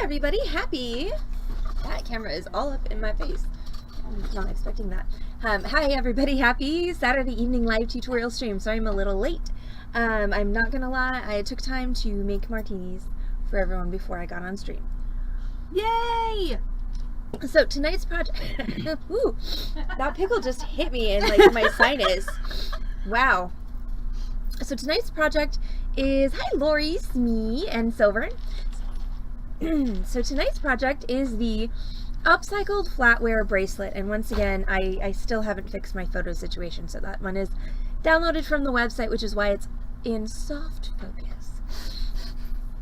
everybody, happy. That camera is all up in my face. I'm not expecting that. Hi everybody, happy Saturday evening live tutorial stream. Sorry I'm a little late. I'm not gonna lie, I took time to make martinis for everyone before I got on stream. Yay! So tonight's project, ooh, that pickle just hit me in like my sinus. Wow. So tonight's project is, hi Lori, Smee, and Silver. So tonight's project is the Upcycled Flatware bracelet, and once again I still haven't fixed my photo situation, so that one is downloaded from the website, which is why it's in soft focus.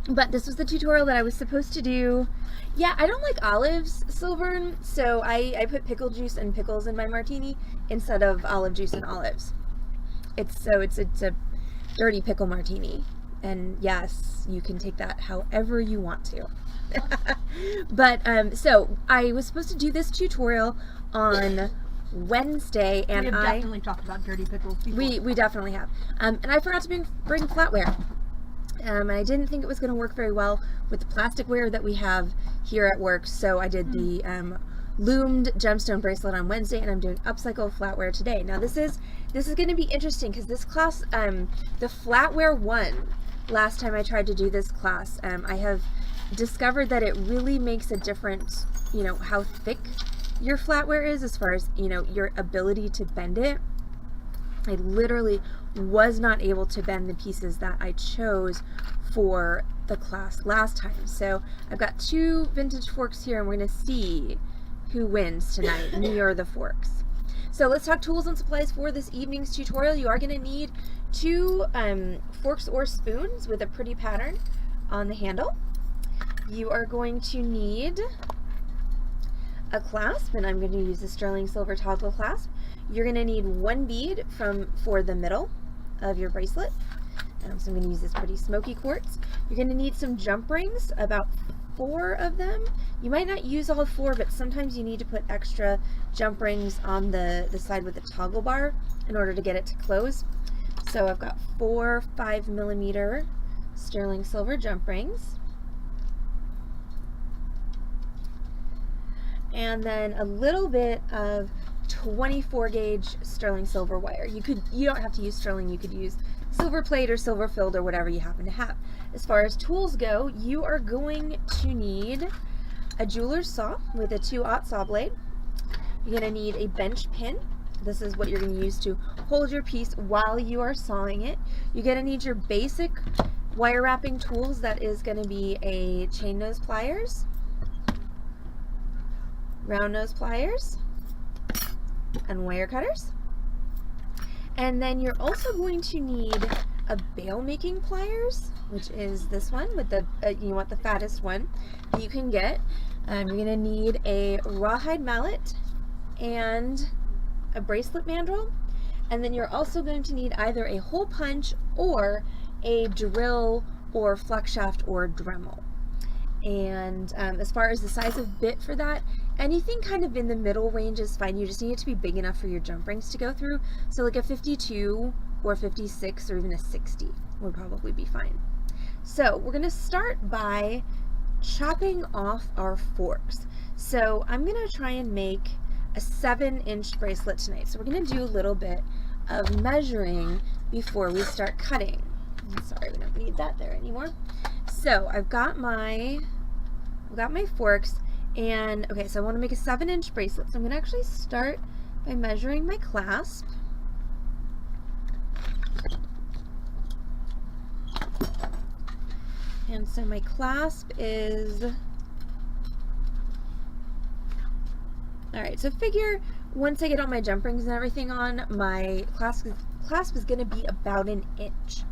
But this was the tutorial that I was supposed to do. Yeah, I don't like olives, Silver, so I put pickle juice and pickles in my martini instead of olive juice and olives. It's a dirty pickle martini, and yes, you can take that however you want to. But so I was supposed to do this tutorial on Wednesday, and we have definitely talked about dirty pickles before. We definitely have, and I forgot to bring flatware. I didn't think it was going to work very well with the plasticware that we have here at work, so I did the loomed gemstone bracelet on Wednesday, and I'm doing upcycle flatware today. Now this is going to be interesting because this class, the flatware one, last time I tried to do this class, I have discovered that it really makes a difference, you know, how thick your flatware is as far as, you know, your ability to bend it. I literally was not able to bend the pieces that I chose for the class last time. So I've got two vintage forks here, and we're going to see who wins tonight, me or the forks. So let's talk tools and supplies for this evening's tutorial. You are going to need two forks or spoons with a pretty pattern on the handle. You are going to need a clasp, and I'm going to use the sterling silver toggle clasp. You're going to need one bead for the middle of your bracelet. So I'm going to use this pretty smoky quartz. You're going to need some jump rings, about 4 of them. You might not use all 4, but sometimes you need to put extra jump rings on the side with the toggle bar in order to get it to close. So I've got 4 5mm sterling silver jump rings. And then a little bit of 24 gauge sterling silver wire. You don't have to use sterling, you could use silver plate or silver filled or whatever you happen to have. As far as tools go, you are going to need a jeweler's saw with a 2/0 saw blade. You're going to need a bench pin. This is what you're going to use to hold your piece while you are sawing it. You're going to need your basic wire wrapping tools. That is going to be a chain nose pliers, round nose pliers, and wire cutters. And then you're also going to need a bail making pliers, which is this one with the you want the fattest one that you can get. You're going to need a rawhide mallet and a bracelet mandrel, and then you're also going to need either a hole punch or a drill or flux shaft or Dremel. And as far as the size of bit for that, anything kind of in the middle range is fine. You just need it to be big enough for your jump rings to go through. So like a 52 or 56 or even a 60 would probably be fine. So we're going to start by chopping off our forks. So I'm going to try and make a 7-inch bracelet tonight. So we're going to do a little bit of measuring before we start cutting. I'm sorry, we don't need that there anymore. So I've got my forks, and okay, so I want to make a 7-inch bracelet. So I'm going to actually start by measuring my clasp. And so my clasp is, alright, so figure once I get all my jump rings and everything on, my clasp is going to be about 1 inch.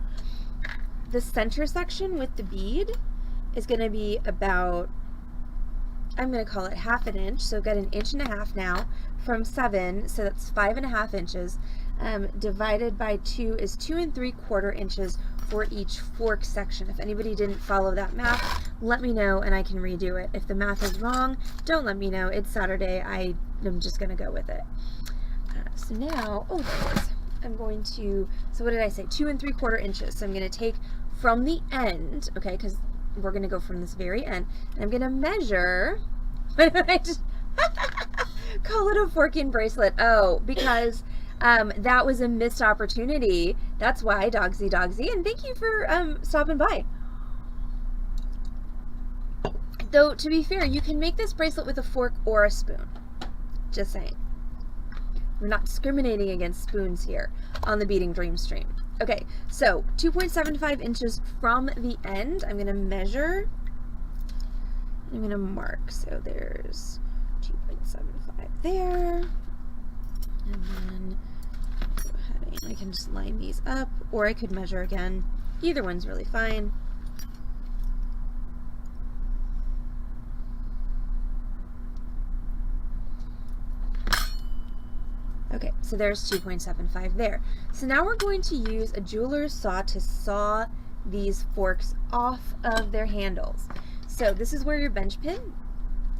The center section with the bead is going to be about, I'm going to call it 1/2 inch, so I've got 1.5 inches now from 7, so that's 5.5 inches. Divided by 2 is 2 3/4 inches for each fork section. If anybody didn't follow that math, let me know and I can redo it. If the math is wrong, don't let me know. It's Saturday. I'm just going to go with it. So now, oh, there it is. I'm going to, so what did I say? 2 3/4 inches. So I'm going to take from the end, okay, because we're going to go from this very end, and I'm going to measure. Why did I just call it a forking bracelet? Oh, because that was a missed opportunity. That's why, Dogsy, and thank you for stopping by. Though, to be fair, you can make this bracelet with a fork or a spoon. Just saying. We're not discriminating against spoons here on the Beading Dream stream. Okay, so 2.75 inches from the end. I'm going to measure. I'm going to mark. So there's 2.75 there. And then go ahead and I can just line these up, or I could measure again. Either one's really fine. Okay, so there's 2.75 there. So now we're going to use a jeweler's saw to saw these forks off of their handles. So this is where your bench pin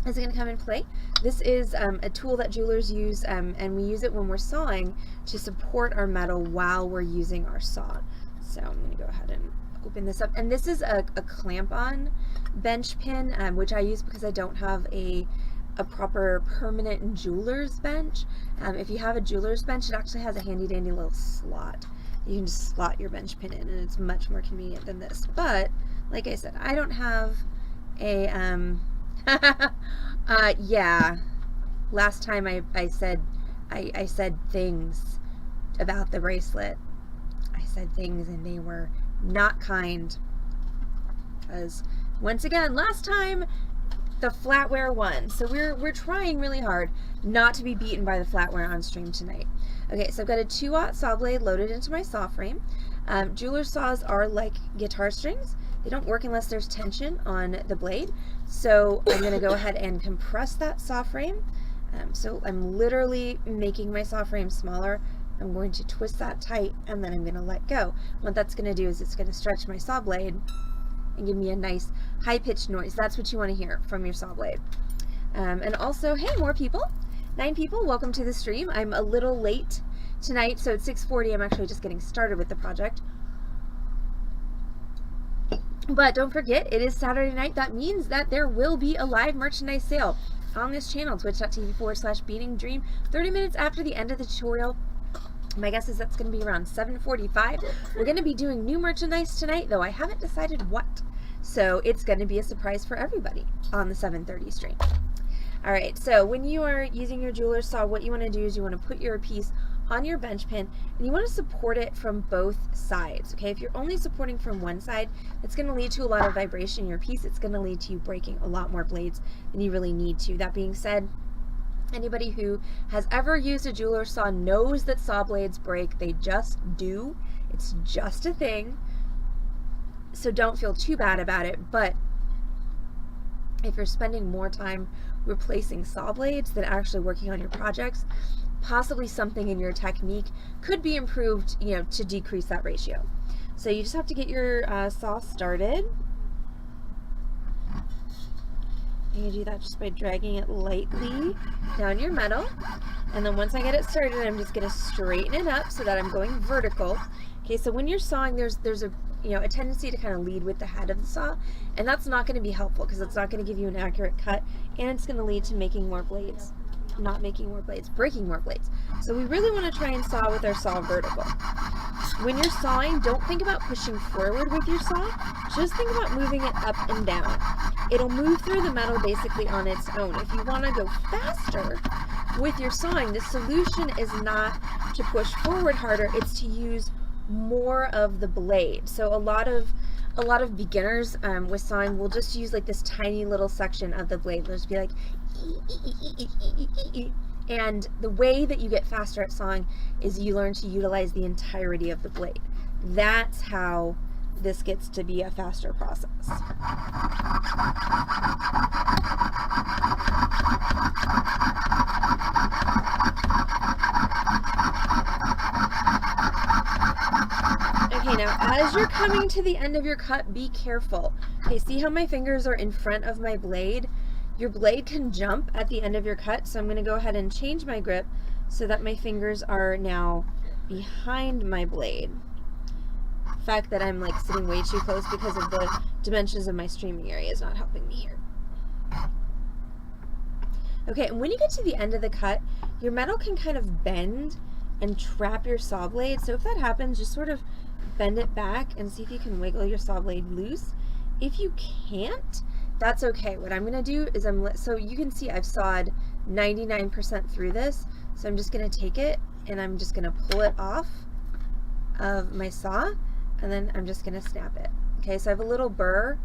is going to come in play. This is a tool that jewelers use, and we use it when we're sawing to support our metal while we're using our saw. So I'm going to go ahead and open this up. And this is a clamp-on bench pin, which I use because I don't have a proper permanent jeweler's bench. If you have a jeweler's bench, it actually has a handy dandy little slot. You can just slot your bench pin in, and it's much more convenient than this. But like I said, I don't have a yeah, last time I said things about the bracelet. I said things and they were not kind, because once again, last time the Flatware won. So we're trying really hard not to be beaten by the Flatware on stream tonight. Okay, so I've got a 2-aught saw blade loaded into my saw frame. Jeweler saws are like guitar strings. They don't work unless there's tension on the blade. So I'm going to go ahead and compress that saw frame. So I'm literally making my saw frame smaller. I'm going to twist that tight, and then I'm going to let go. What that's going to do is it's going to stretch my saw blade and give me a nice high-pitched noise. That's what you want to hear from your saw blade. And also, hey, more people. 9 people, welcome to the stream. I'm a little late tonight, so it's 6:40. I'm actually just getting started with the project. But don't forget, it is Saturday night. That means that there will be a live merchandise sale on this channel, twitch.tv/beadingdream, 30 minutes after the end of the tutorial. My guess is that's going to be around 7:45. We're going to be doing new merchandise tonight, though I haven't decided what. So it's going to be a surprise for everybody on the 7:30 stream. All right, so when you are using your jeweler's saw, what you want to do is you want to put your piece on your bench pin, and you want to support it from both sides. Okay, if you're only supporting from one side, it's going to lead to a lot of vibration in your piece. It's going to lead to you breaking a lot more blades than you really need to. That being said, anybody who has ever used a jeweler's saw knows that saw blades break. They just do. It's just a thing. So don't feel too bad about it. But if you're spending more time replacing saw blades than actually working on your projects, possibly something in your technique could be improved, you know, to decrease that ratio. So you just have to get your saw started. You do that just by dragging it lightly down your metal. And then once I get it started, I'm just going to straighten it up so that I'm going vertical. Okay, so when you're sawing, there's a a tendency to kind of lead with the head of the saw, and that's not going to be helpful because it's not going to give you an accurate cut, and it's going to lead to making more blades. Not making more blades, breaking more blades. So we really want to try and saw with our saw vertical. When you're sawing, don't think about pushing forward with your saw, just think about moving it up and down. It'll move through the metal basically on its own. If you want to go faster with your sawing, the solution is not to push forward harder, it's to use more of the blade. So a lot of beginners with sawing will just use like this tiny little section of the blade. They'll just be like, and the way that you get faster at sawing is you learn to utilize the entirety of the blade. That's how this gets to be a faster process. Okay, now as you're coming to the end of your cut, be careful. Okay, see how my fingers are in front of my blade? Your blade can jump at the end of your cut, so I'm going to go ahead and change my grip so that my fingers are now behind my blade. fact that I'm like sitting way too close because of the dimensions of my streaming area is not helping me here. Okay, and when you get to the end of the cut, your metal can kind of bend and trap your saw blade. So if that happens, just sort of bend it back and see if you can wiggle your saw blade loose. If you can't, that's okay. What I'm gonna do is so you can see I've sawed 99% through this. So I'm just gonna take it and I'm just gonna pull it off of my saw, and then I'm just gonna snap it. Okay, so I have a little burr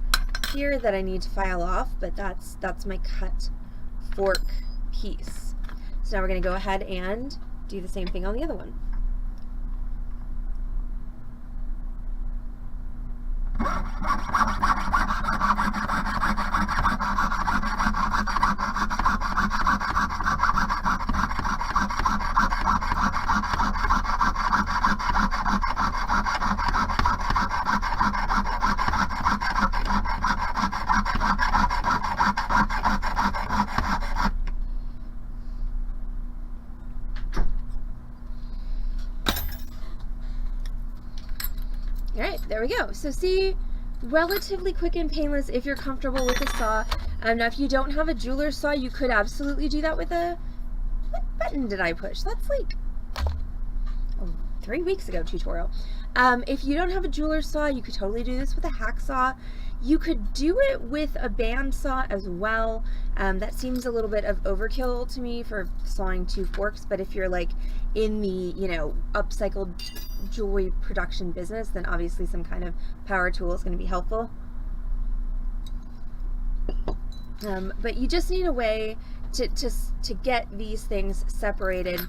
here that I need to file off, but that's my cut fork piece. So now we're going to go ahead and do the same thing on the other one. Alright, there we go. So see, relatively quick and painless if you're comfortable with a saw. Now if you don't have a jeweler's saw, you could absolutely do that with a... What button did I push? That's like a 3 weeks ago tutorial. If you don't have a jeweler's saw, you could totally do this with a hacksaw. You could do it with a bandsaw as well. That seems a little bit of overkill to me for sawing 2 forks, but if you're like in the, you know, upcycled jewelry production business, then obviously some kind of power tool is going to be helpful. But you just need a way to get these things separated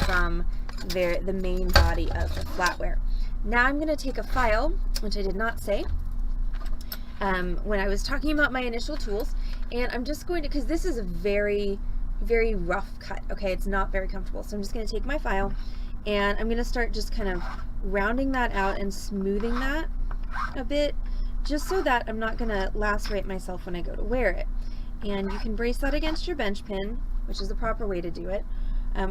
from the main body of the flatware. Now I'm going to take a file, which I did not say when I was talking about my initial tools, and I'm just going to, because this is a very, very rough cut, okay, it's not very comfortable, so I'm just going to take my file and I'm going to start just kind of rounding that out and smoothing that a bit, just so that I'm not going to lacerate myself when I go to wear it. And you can brace that against your bench pin, which is the proper way to do it,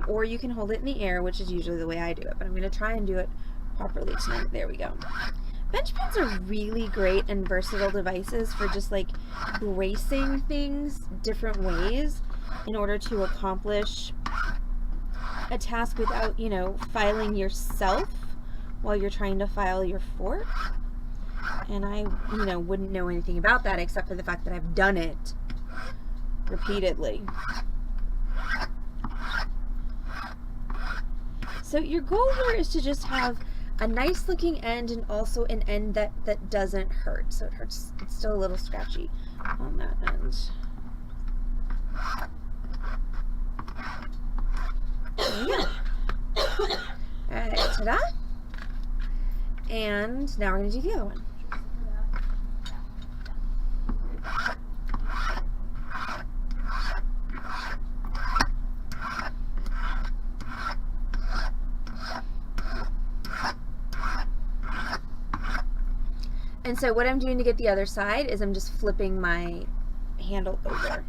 or you can hold it in the air, which is usually the way I do it, but I'm going to try and do it properly tonight. There we go. Bench pins are really great and versatile devices for just like bracing things different ways in order to accomplish a task without, you know, filing yourself while you're trying to file your fork. And I, you know, wouldn't know anything about that except for the fact that I've done it repeatedly. So your goal here is to just have a nice looking end and also an end that doesn't hurt. So it hurts, it's still a little scratchy on that end. Alright, ta-da! And now we're going to do the other one. And so what I'm doing to get the other side is I'm just flipping my handle over.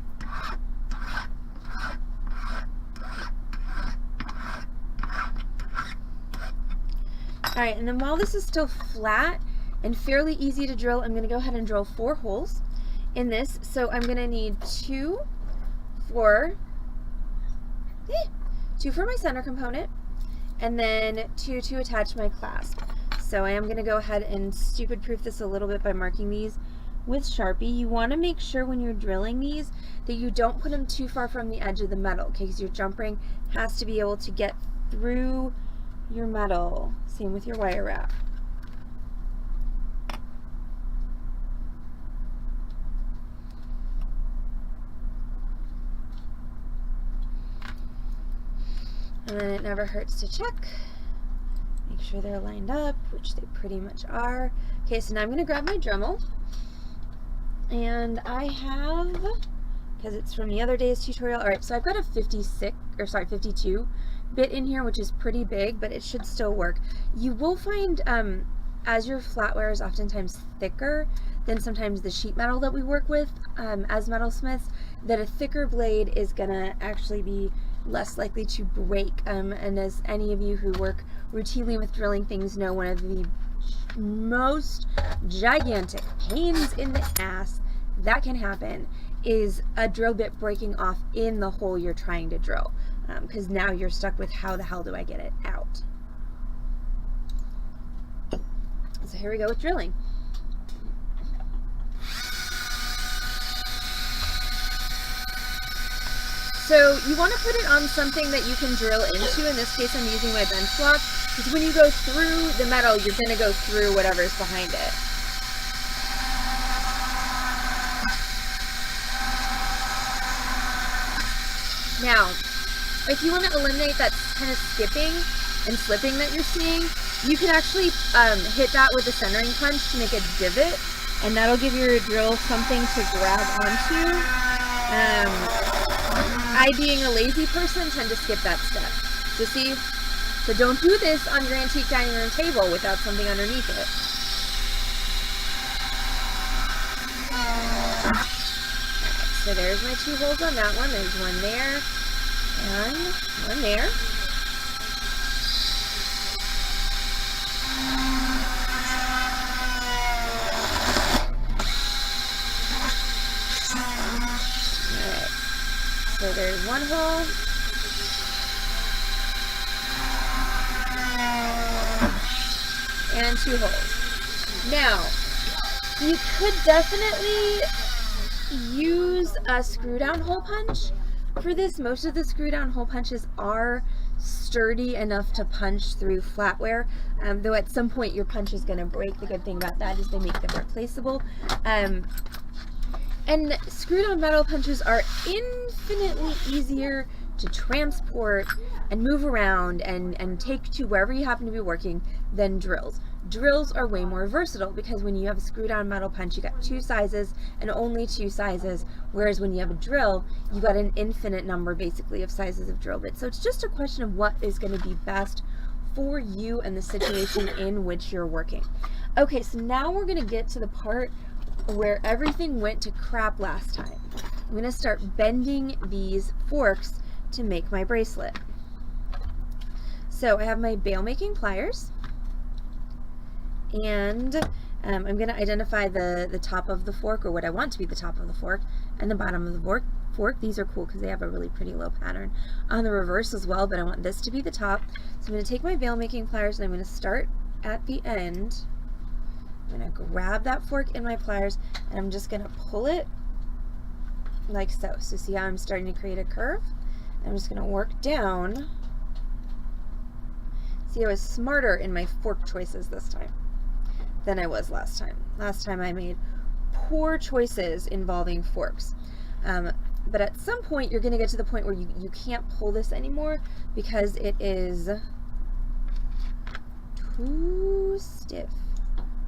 Alright, and then while this is still flat and fairly easy to drill, I'm going to go ahead and drill 4 holes in this. So I'm going to need 2 for my center component, and then 2 to attach my clasp. So I am going to go ahead and stupid proof this a little bit by marking these with Sharpie. You want to make sure when you're drilling these that you don't put them too far from the edge of the metal, okay, because your jump ring has to be able to get through your metal. Same with your wire wrap. And then it never hurts to check. Make sure they're lined up, which they pretty much are. Okay, so now I'm going to grab my Dremel. And I have, because it's from the other day's tutorial, alright, so I've got a 52 bit in here, which is pretty big, but it should still work. You will find, as your flatware is oftentimes thicker than sometimes the sheet metal that we work with as metalsmiths, that a thicker blade is going to actually be less likely to break. And as any of you who work routinely with drilling things know, one of the most gigantic pains in the ass that can happen is a drill bit breaking off in the hole you're trying to drill, because now you're stuck with how the hell do I get it out. So here we go with drilling. So you want to put it on something that you can drill into. In this case, I'm using my bench block, because when you go through the metal, you're going to go through whatever's behind it. Now, if you want to eliminate that kind of skipping and slipping that you're seeing, you can actually hit that with a centering punch to make a divot, and that'll give your drill something to grab onto. I, being a lazy person, tend to skip that step. So see? So don't do this on your antique dining room table without something underneath it. Alright, so there's my 2 holes on that one. There's one there and one there. So there's one hole. And 2 holes. Now, you could definitely use a screw down hole punch for this. Most of the screw down hole punches are sturdy enough to punch through flatware, though at some point your punch is going to break. The good thing about that is they make them replaceable. And screw-down metal punches are infinitely easier to transport and move around and take to wherever you happen to be working than drills. Drills are way more versatile, because when you have a screw-down metal punch, you got 2 sizes and only 2 sizes, whereas when you have a drill, you got an infinite number, basically, of sizes of drill bits. So it's just a question of what is going to be best for you and the situation in which you're working. Okay, so now we're going to get to the part where everything went to crap last time. I'm going to start bending these forks to make my bracelet. So I have my bail making pliers, and I'm going to identify the top of the fork, or what I want to be the top of the fork, and the bottom of the fork. These are cool because they have a really pretty low pattern on the reverse as well, but I want this to be the top. So I'm going to take my bail making pliers and I'm going to start at the end. I'm going to grab that fork in my pliers and I'm just going to pull it like so. So see how I'm starting to create a curve? I'm just going to work down. See, I was smarter in my fork choices this time than I was last time. Last time I made poor choices involving forks. But at some point you're going to get to the point where you can't pull this anymore because it is too stiff.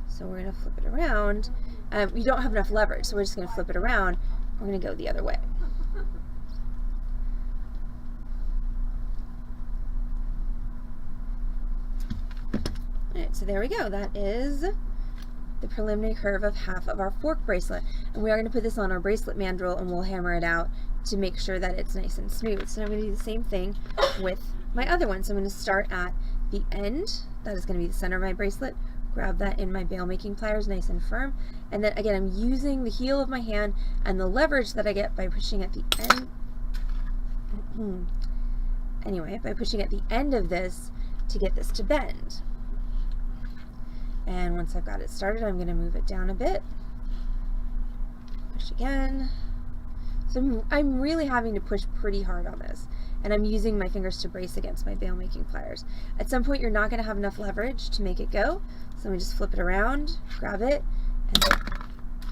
So we're going to flip it around. You don't have enough leverage, so we're just going to flip it around. We're going to go the other way. Alright, so there we go. That is the preliminary curve of half of our fork bracelet. And we are going to put this on our bracelet mandrel and we'll hammer it out to make sure that it's nice and smooth. So I'm going to do the same thing with my other one. So I'm going to start at the end. That is going to be the center of my bracelet. Grab that in my bail making pliers nice and firm. And then again, I'm using the heel of my hand and the leverage that I get by pushing at the end. Anyway, by pushing at the end of this to get this to bend. And once I've got it started, I'm going to move it down a bit. Push again. So I'm really having to push pretty hard on this. And I'm using my fingers to brace against my bail making pliers. At some point, you're not going to have enough leverage to make it go. So I'm going to just flip it around, grab it, and then,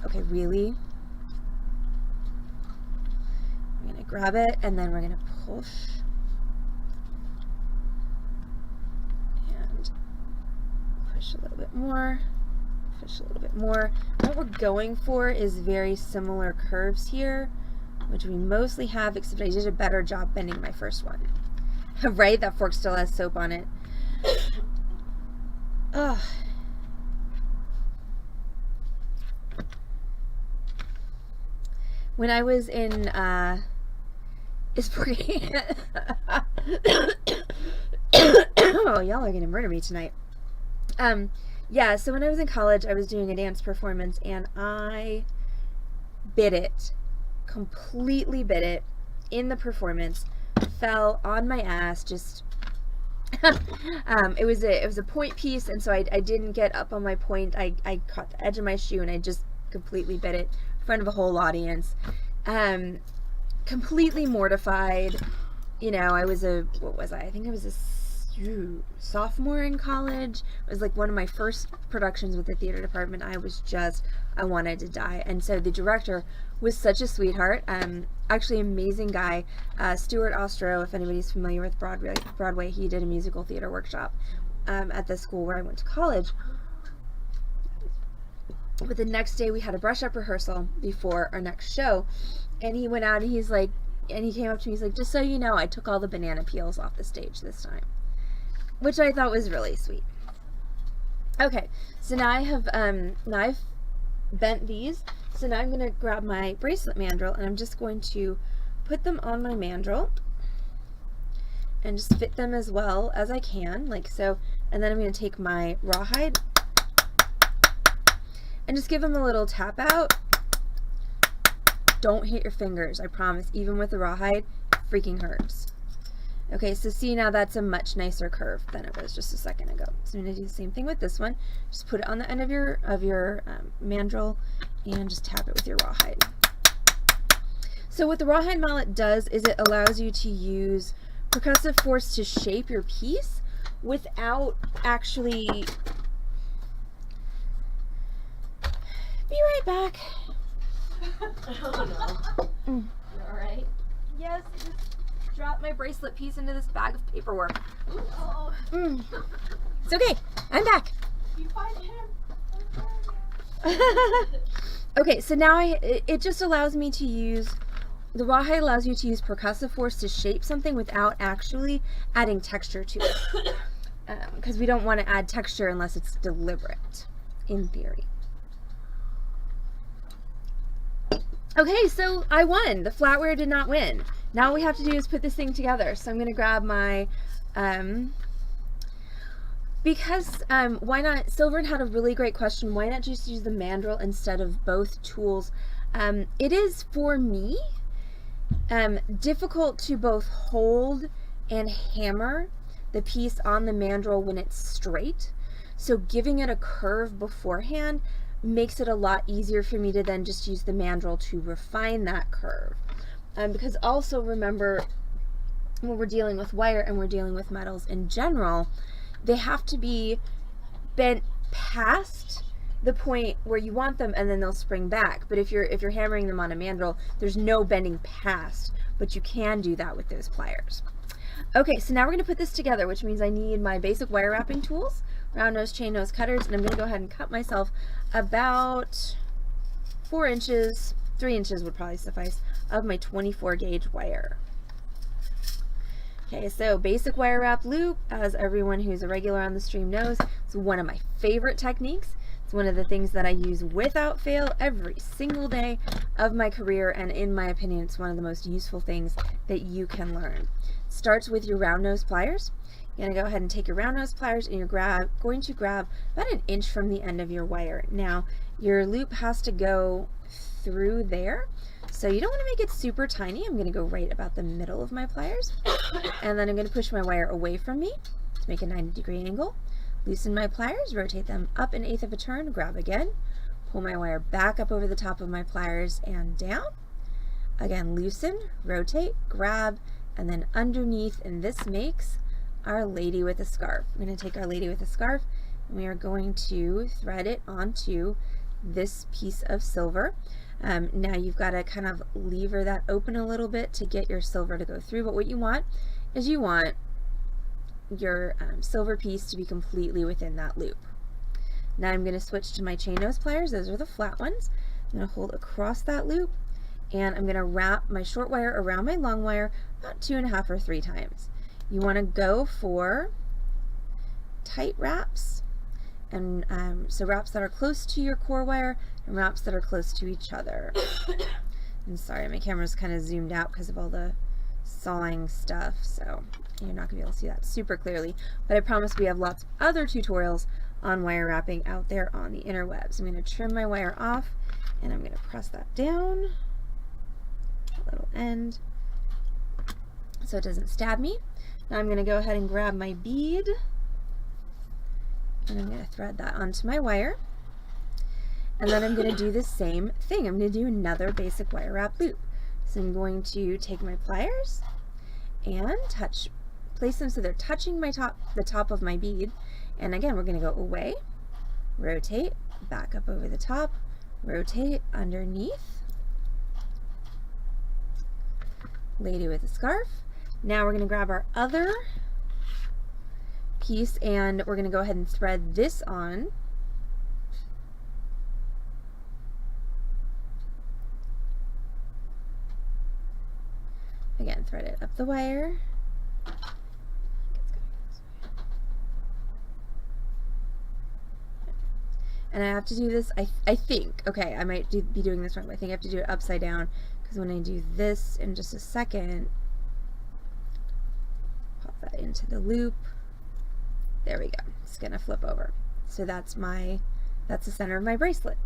okay, really? I'm going to grab it, and then we're going to push. And push a little bit more, push a little bit more. What we're going for is very similar curves here, which we mostly have, except I did a better job bending my first one. Right? That fork still has soap on it. Ugh. When I was in, oh, y'all are gonna murder me tonight. Yeah, so when I was in college, I was doing a dance performance and I bit it, completely bit it in the performance, fell on my ass, just it was a point piece, and so I didn't get up on my point. I caught the edge of my shoe and I just completely bit it in front of a whole audience. Completely mortified. You know, I was what was I? I think I was a sophomore in college. It was like one of my first productions with the theater department. I wanted to die. And so the director was such a sweetheart. Actually amazing guy. Stuart Ostro, if anybody's familiar with Broadway, he did a musical theater workshop at the school where I went to college. But the next day we had a brush up rehearsal before our next show, and he went out and he came up to me, he's like, just so you know, I took all the banana peels off the stage this time, which I thought was really sweet. Okay, so now I've bent these, so now I'm going to grab my bracelet mandrel and I'm just going to put them on my mandrel and just fit them as well as I can, like so, and then I'm going to take my rawhide and just give them a little tap out. Don't hit your fingers, I promise. Even with the rawhide, it freaking hurts. Okay, so see, now that's a much nicer curve than it was just a second ago. So I'm going to do the same thing with this one. Just put it on the end of your mandrel and just tap it with your rawhide. So what the rawhide mallet does is it allows you to use percussive force to shape your piece without actually... Be right back. Oh no. You alright? Yes, I just dropped my bracelet piece into this bag of paperwork. Oh. It's okay. I'm back. You find him. Okay, so now it just allows me to use, the rawhide allows you to use percussive force to shape something without actually adding texture to it. Because we don't want to add texture unless it's deliberate, in theory. Okay, so I won. The flatware did not win. Now all we have to do is put this thing together. So I'm going to grab my, because why not, Sylvan had a really great question, why not just use the mandrel instead of both tools? It is, for me, difficult to both hold and hammer the piece on the mandrel when it's straight. So giving it a curve beforehand makes it a lot easier for me to then just use the mandrel to refine that curve. Because also remember, when we're dealing with wire and we're dealing with metals in general, they have to be bent past the point where you want them and then they'll spring back. But if you're hammering them on a mandrel, there's no bending past, but you can do that with those pliers. Okay, so now we're going to put this together, which means I need my basic wire wrapping tools, round nose, chain nose cutters, and I'm going to go ahead and cut myself about 4 inches, 3 inches would probably suffice, of my 24 gauge wire. Okay, so basic wire wrap loop, as everyone who's a regular on the stream knows, it's one of my favorite techniques. It's one of the things that I use without fail every single day of my career, and in my opinion, it's one of the most useful things that you can learn. It starts with your round nose pliers. You're going to go ahead and take your round nose pliers and you're going to grab about 1 inch from the end of your wire. Now, your loop has to go through there, so you don't want to make it super tiny. I'm going to go right about the middle of my pliers, and then I'm going to push my wire away from me to make a 90-degree angle. Loosen my pliers, rotate them up 1/8 of a turn, grab again, pull my wire back up over the top of my pliers and down. Again, loosen, rotate, grab, and then underneath, and this makes our lady with a scarf. I'm going to take our lady with a scarf and we are going to thread it onto this piece of silver. Now you've got to kind of lever that open a little bit to get your silver to go through, but what you want is you want your silver piece to be completely within that loop. Now I'm going to switch to my chain nose pliers. Those are the flat ones. I'm going to hold across that loop and I'm going to wrap my short wire around my long wire about 2.5 or 3 times. You want to go for tight wraps, and so wraps that are close to your core wire and wraps that are close to each other. I'm sorry, my camera's kind of zoomed out because of all the sawing stuff, so you're not going to be able to see that super clearly, but I promise we have lots of other tutorials on wire wrapping out there on the interwebs. I'm going to trim my wire off, and I'm going to press that down, a little end, so it doesn't stab me. Now I'm going to go ahead and grab my bead, and I'm going to thread that onto my wire. And then I'm going to do the same thing. I'm going to do another basic wire wrap loop. So I'm going to take my pliers and place them so they're touching the top of my bead. And again, we're going to go away, rotate, back up over the top, rotate underneath, lady with a scarf. Now we're going to grab our other piece and we're going to go ahead and thread this on. Again, thread it up the wire. And I have to do this, I think, okay, I might be doing this wrong, but I think I have to do it upside down, because when I do this in just a second, pop that into the loop. There we go. It's going to flip over. So that's the center of my bracelet.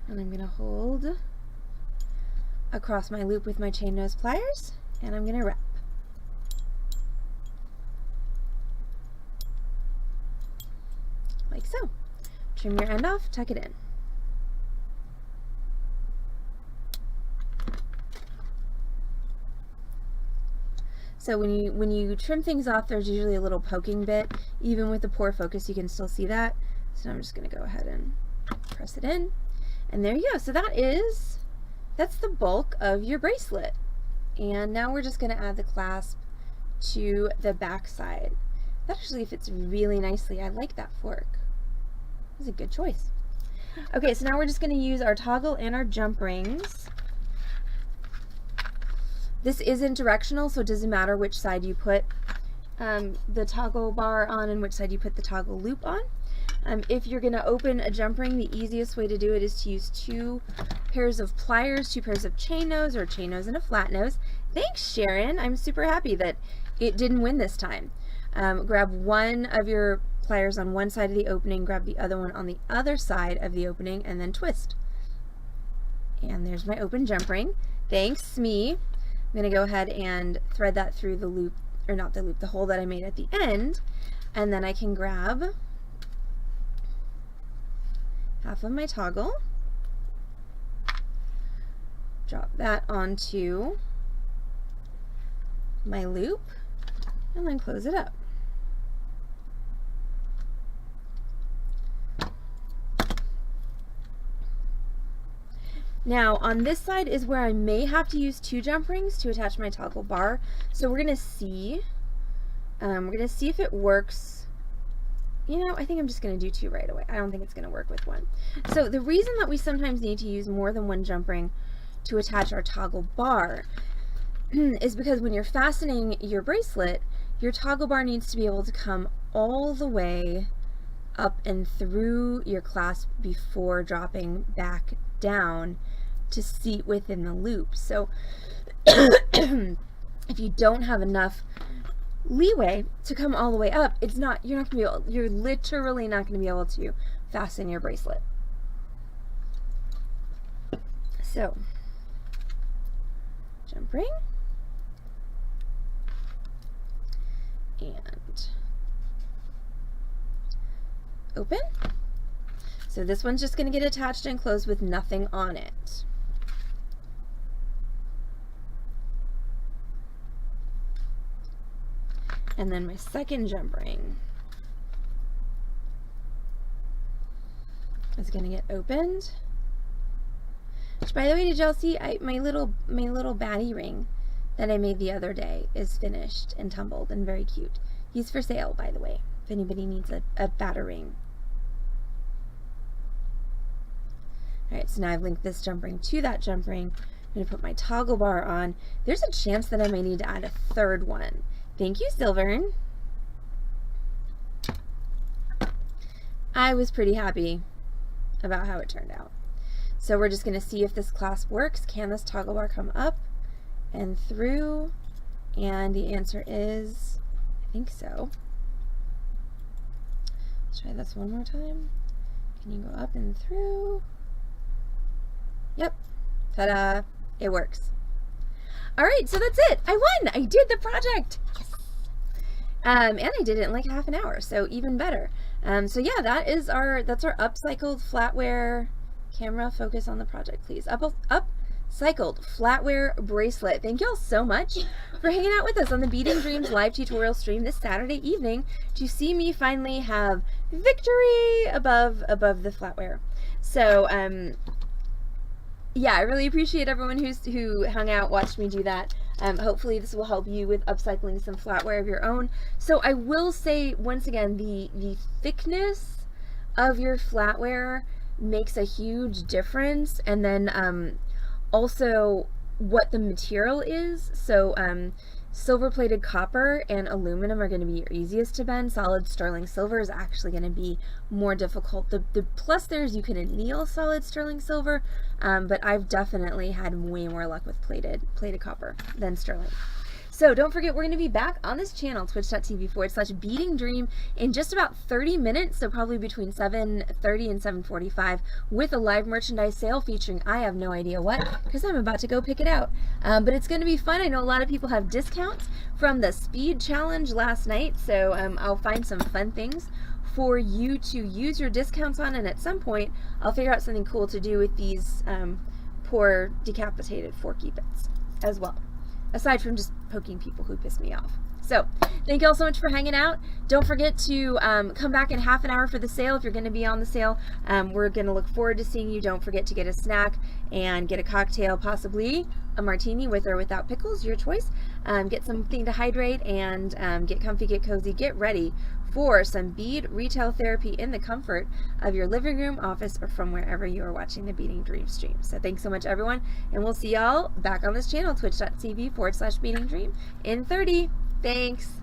And I'm going to hold across my loop with my chain nose pliers, and I'm going to wrap. Like so. Trim your end off, tuck it in. So when you trim things off, there's usually a little poking bit. Even with the poor focus, you can still see that. So I'm just going to go ahead and press it in. And there you go. So that's the bulk of your bracelet. And now we're just going to add the clasp to the back side. That actually fits really nicely. I like that fork. It's a good choice. Okay, so now we're just going to use our toggle and our jump rings. This isn't directional, so it doesn't matter which side you put the toggle bar on and which side you put the toggle loop on. If you're going to open a jump ring, the easiest way to do it is to use 2 pairs of pliers, 2 pairs of chain nose, or chain nose and a flat nose. Thanks, Sharon. I'm super happy that it didn't win this time. Grab one of your pliers on one side of the opening, grab the other one on the other side of the opening, and then twist. And there's my open jump ring. Thanks, Smee. I'm going to go ahead and thread that through the loop, or not the loop, the hole that I made at the end, and then I can grab half of my toggle, drop that onto my loop, and then close it up. Now on this side is where I may have to use 2 jump rings to attach my toggle bar. So we're gonna see if it works. You know, I think I'm just gonna do 2 right away. I don't think it's gonna work with 1. So the reason that we sometimes need to use more than 1 jump ring to attach our toggle bar is because when you're fastening your bracelet, your toggle bar needs to be able to come all the way up and through your clasp before dropping back down to seat within the loop. So if you don't have enough leeway to come all the way up, you're literally not going to be able to fasten your bracelet. So jump ring and open. So this one's just going to get attached and closed with nothing on it. And then my second jump ring is going to get opened. Which, by the way, did y'all see my little baddie ring that I made the other day is finished and tumbled and very cute. He's for sale, by the way, if anybody needs a batter ring. Alright, so now I've linked this jump ring to that jump ring. I'm going to put my toggle bar on. There's a chance that I may need to add a 3rd one. Thank you, Silvern. I was pretty happy about how it turned out. So we're just going to see if this clasp works. Can this toggle bar come up and through And the answer is, I think so. Let's try this one more time. Can you go up and through? Yep. Ta-da. It works. All right, so that's it. I won. I did the project. Yes. And I did it in like half an hour, so even better. So yeah, that's our upcycled flatware camera. Focus on the project, please. Upcycled flatware bracelet. Thank y'all so much for hanging out with us on the Beading Dreams live tutorial stream this Saturday evening to see me finally have victory above the flatware. So yeah, I really appreciate everyone who hung out, watched me do that. Hopefully this will help you with upcycling some flatware of your own. So I will say once again, the thickness of your flatware makes a huge difference, and then also what the material is. So silver plated copper and aluminum are going to be your easiest to bend. Solid sterling silver is actually going to be more difficult. The plus there is you can anneal solid sterling silver, but I've definitely had way more luck with plated copper than sterling. So don't forget, we're going to be back on this channel, twitch.tv/Beading Dream, in just about 30 minutes, so probably between 7:30 and 7:45, with a live merchandise sale featuring I have no idea what, because I'm about to go pick it out. But it's going to be fun. I know a lot of people have discounts from the speed challenge last night, so I'll find some fun things for you to use your discounts on, and at some point I'll figure out something cool to do with these poor decapitated forky bits as well, aside from just poking people who piss me off. So thank you all so much for hanging out. Don't forget to come back in half an hour for the sale if you're going to be on the sale. We're going to look forward to seeing you. Don't forget to get a snack and get a cocktail, possibly a martini with or without pickles, your choice. Get something to hydrate and get comfy, get cozy, get ready for some bead retail therapy in the comfort of your living room, office, or from wherever you are watching the Beading Dream stream. So thanks so much, everyone, and we'll see y'all back on this channel, twitch.tv/Beading Dream in 30. Thanks.